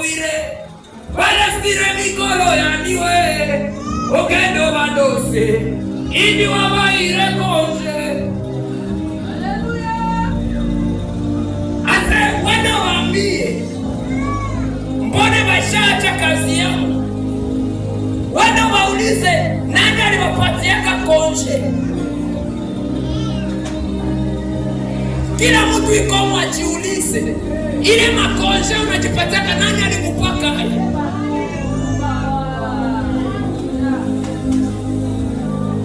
wire Palestine mikolo yaniwe Okendo bandose Ini wabaire konje. Haleluya. Ase wenda waambie mbone bashacha kazi yangu. Wenda waulize nani aliwapatiaka konje. Kila mtu ikomo ajiulize ile makonje unajipataka nani alikupaka haya.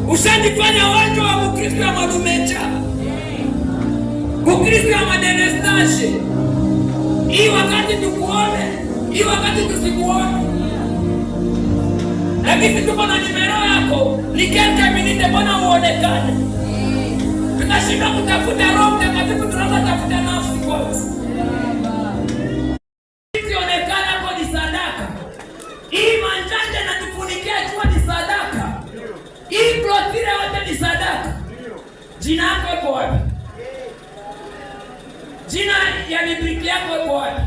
Ushajifanya watu wa Mkristo wa madumecha, Mkristo wa madenestashe. Hii wakati tukuone, hii wakati tusikuone. Lakini tuko na nimero yako, nikeke minite mbona uonekane. Tunashinda kutafuta Roho Mtakatifu, tunatafuta nafsi kwanza. Isionekana hapo ni sadaka. Hii manjanja na tufunikia jua ni sadaka. Hii protire wote ni sadaka. Jina yako iko wapi? Jina ya Biblia yako iko wapi?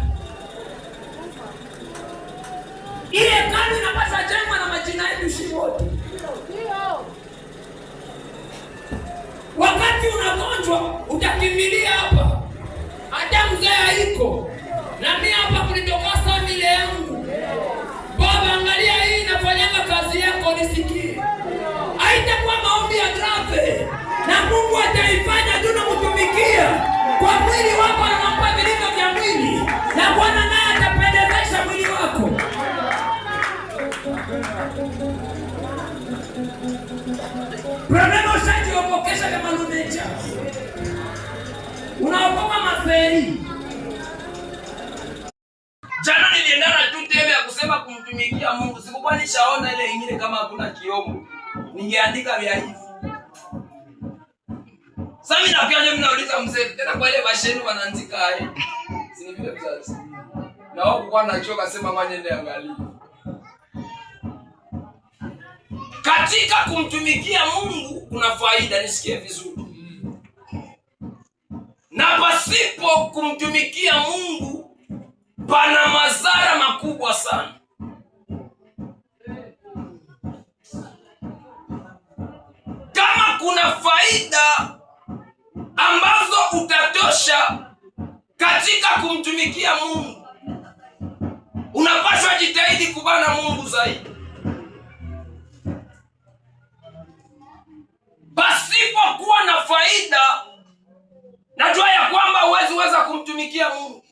Ile kani inapaswa jengwa na majina yetu shiwote. Wakati unagonjwa utakimbilia hapa. Hata mzee haiko. Na mimi hapa kulitoka familia yangu. Baba, angalia hii inafanyanga kazi yako nisikie. Haitakuwa maombi ya grave. Na Mungu ataifanya tunamtumikia. Kwa mwili wako anampa vilivyo vya mwili. Na Bwana naye atapendezesha mwili wako. Problema ushajiopokesha kama lumecha. Unaokoka maferi. Jana niliendana tu teme ya kusema kumtumikia Mungu. Sikuwa nishaona ile ingine kama hakuna kiombo. Ningeandika vya hivi. Sasa mimi napiaje mnauliza mzee tena kwa ile basheni wanaandika hai. Si vile mzazi. Na wao kwa nachoka sema manyende angalia. Katika kumtumikia Mungu kuna faida, nisikie vizuri. Na pasipo kumtumikia Mungu pana madhara makubwa sana. Kama kuna faida ambazo utatosha katika kumtumikia Mungu, unapaswa jitahidi kubana Mungu zaidi. Pasipo kuwa na faida, najua ya kwamba huwezi kumtumikia Mungu.